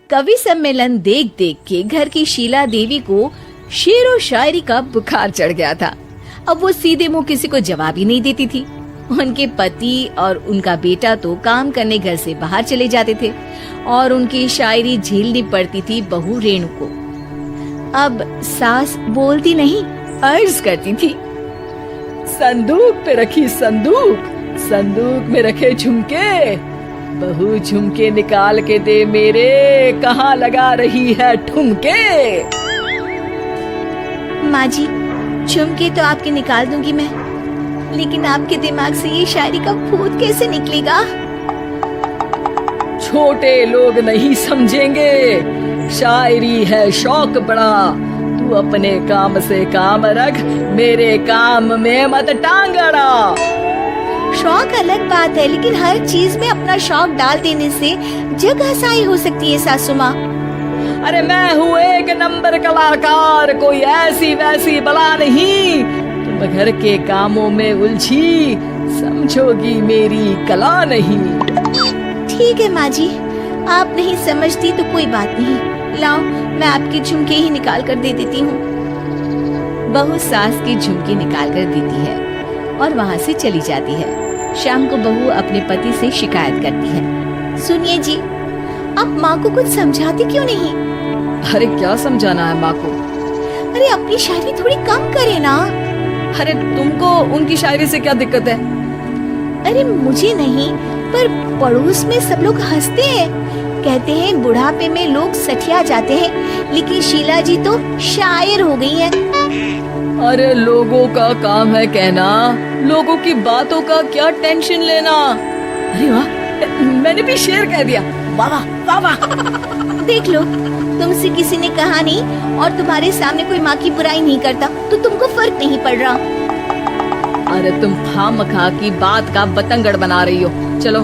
कवि सम्मेलन देख देख के घर की शीला देवी को शेरो शायरी का बुखार चढ़ गया था। अब वो सीधे मुंह किसी को जवाब ही नहीं देती थी। उनके पति और उनका बेटा तो काम करने घर से बाहर चले जाते थे और उनकी शायरी झेलनी पड़ती थी बहू रेणु को। अब सास बोलती नहीं, अर्ज करती थी, संदूक पे रखी संदूक, संदूक में रखे झुमके, बहू झुमके निकाल के दे मेरे, कहाँ लगा रही है ठुमके। माँ जी, झुमके तो आपके निकाल दूंगी मैं, लेकिन आपके दिमाग से ये शायरी का भूत कैसे निकलेगा? छोटे लोग नहीं समझेंगे, शायरी है शौक बड़ा, तू अपने काम से काम रख, मेरे काम में मत टांग अड़ा। शौक अलग बात है, लेकिन हर चीज में अपना शौक डाल देने से जग हसाई हो सकती है सासू माँ। अरे मैं हूँ एक नंबर कलाकार, कोई ऐसी वैसी बला नहीं, तुम घर के कामों में उलझी, समझोगी मेरी कला नहीं। ठीक है माँ जी, आप नहीं समझती तो कोई बात नहीं, लाओ मैं आपके झुमके ही निकाल कर दे देती हूँ। बहू सास के झुमके निकाल कर देती है और वहाँ से चली जाती है। शाम को बहू अपने पति से शिकायत करती है, सुनिए जी, आप माँ को कुछ समझाते क्यों नहीं? अरे क्या समझाना है माँ को? अरे अपनी शायरी थोड़ी कम करे ना। अरे तुमको उनकी शायरी से क्या दिक्कत है? अरे मुझे नहीं, पर पड़ोस में सब लोग हंसते हैं, कहते हैं बुढ़ापे में लोग सठिया जाते हैं, लेकिन शीला जी तो शायर हो गई हैं। अरे लोगों का काम है कहना, लोगों की बातों का क्या टेंशन लेना। अरे वाह, मैंने भी शेर कह दिया, वाह वाह वाह। देख लो, तुमसे किसी ने कहा नहीं और तुम्हारे सामने कोई माँ की बुराई नहीं करता तो तुमको फर्क नहीं पड़ रहा। अरे तुम खामखा की बात का बतंगड़ बना रही हो। चलो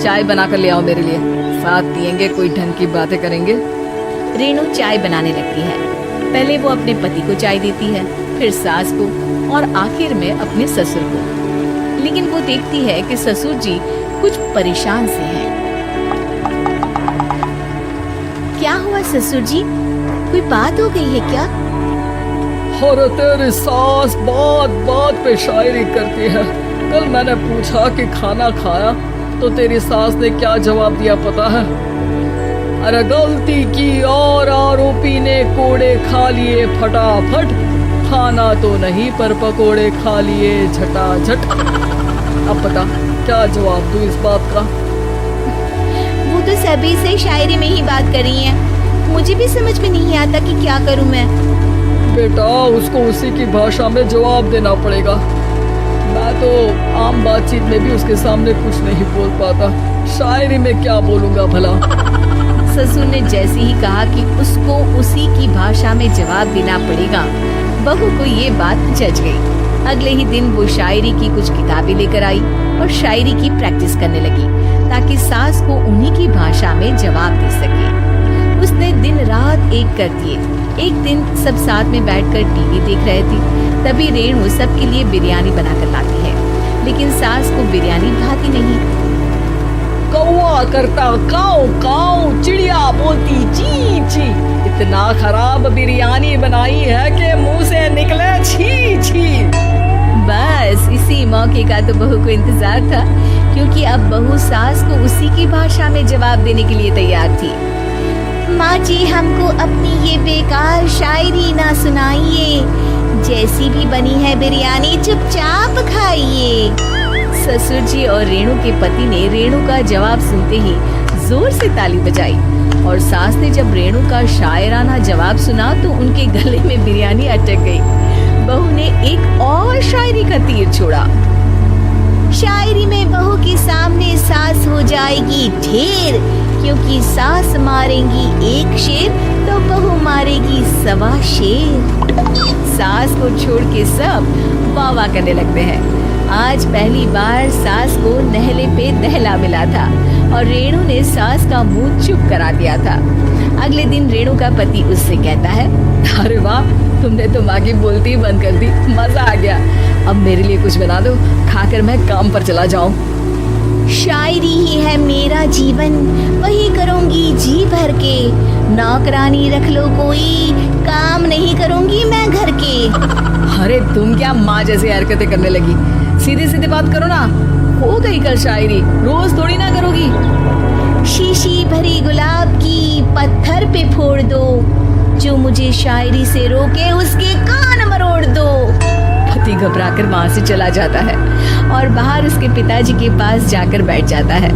चाय बना कर ले आओ मेरे लिए, साथ पियेंगे, कोई ढंग की बातें करेंगे। रेणु चाय बनाने लगती है। पहले वो अपने पति को चाय देती है, फिर सास को और आखिर में अपने ससुर को। लेकिन वो देखती है कि ससुर जी कुछ परेशान से हैं। क्या हुआ ससुर जी, कोई बात हो गई है क्या? अरे तेरी सास बात बात पे शायरी करती है। कल मैंने पूछा कि खाना खाया तो तेरी सास ने क्या जवाब दिया पता है? अरे गलती की और आरोपी ने कोड़े खा लिए फटाफट, खाना तो नहीं पर पकोड़े खा लिए झटाझट। अब बता क्या जवाब दूं इस बात का? वो तो सभी से शायरी में ही बात कर रही हैं, मुझे भी समझ में नहीं आता कि क्या करूं मैं। बेटा उसको उसी की भाषा में जवाब देना पड़ेगा। मैं तो आम बातचीत में भी उसके सामने कुछ नहीं बोल पाता, शायरी में क्या बोलूंगा भला। ससुर ने जैसे ही कहा कि उसको उसी की भाषा में जवाब देना पड़ेगा, बहू को ये बात जच गई। अगले ही दिन वो शायरी की कुछ किताबें लेकर आई और शायरी की प्रैक्टिस करने लगी ताकि सास को उन्हीं की भाषा में जवाब दे सके। उसने दिन रात एक कर दिए। एक दिन सब साथ में बैठकर टीवी देख रहे थे, तभी रेणु सबके लिए बिरयानी बनाकर लाती है, लेकिन सास को बिरयानी भाती नहीं। कौवा करता काऊ काऊ, चिड़िया बोलती ची ची, इतना खराब बिरयानी बनाई है कि मुंह से निकले छी छी। बस इसी मौके का तो बहू को इंतजार था, क्योंकि अब बहू सास को उसी की भाषा में जवाब देने के लिए तैयार थी। माँ जी, हमको अपनी ये बेकार शायरी ना सुनाइए, जैसी भी बनी है बिरयानी चुपचाप खाइए। ससुर जी और रेणु के पति ने रेणु का जवाब सुनते ही जोर से ताली बजाई और सास ने जब रेणु का शायराना जवाब सुना तो उनके गले में बिरयानी अटक गई। बहू ने एक और शायरी का तीर छोड़ा। शायरी में बहू के सामने सास हो जाएगी ढेर, क्योंकि सास मारेंगी एक शेर तो बहू मारेगी 1.25 शेर। सास को छोड़ के सब वाह वाह करने लगते हैं। आज पहली बार सास को नहले पे दहला मिला था और रेणु ने सास का मुंह चुप करा दिया था। अगले दिन रेणु का पति उससे कहता है, अरे वाह, तुमने तो माँ की बोलती बंद कर दी, मजा आ गया। अब मेरे लिए कुछ बना दो, खाकर मैं काम पर चला जाऊं। शायरी ही है मेरा जीवन, वही करूंगी जी भर के। नौकरानी रख लो कोई, काम नहीं करूंगी मैं घर के। अरे तुम क्या माँ जैसी हरकतें करने लगी, सीधे सीधे बात करो ना। हो गई कल शायरी, रोज थोड़ी ना करोगी। शीशी भरी गुलाब की पत्थर पे फोड़ दो, जो मुझे शायरी से रोके उसके कान मरोड़ दो। पति घबराकर वहां से चला जाता है और बाहर उसके पिताजी के पास जाकर बैठ जाता है।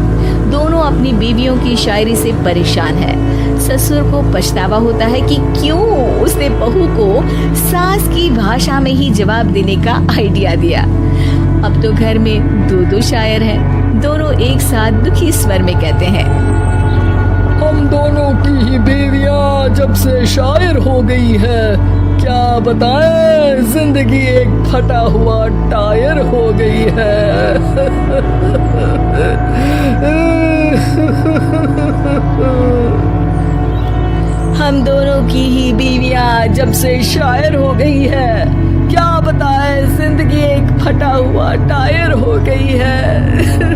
दोनों अपनी बीवियों की शायरी से परेशान है। ससुर को पछतावा होता है कि क्यों उसने बहू को सास की भाषा में ही जवाब देने का आइडिया दिया। अब तो घर में दो दो शायर हैं। दोनों एक साथ दुखी स्वर में कहते हैं, हम दोनों की ही बीवियां जब से शायर हो गई है, क्या बताएं, जिंदगी एक फटा हुआ टायर हो गई है। हम दोनों की ही बीवियां जब से शायर हो गई है, क्या बताएं, जिंदगी एक फटा हुआ टायर हो गई है।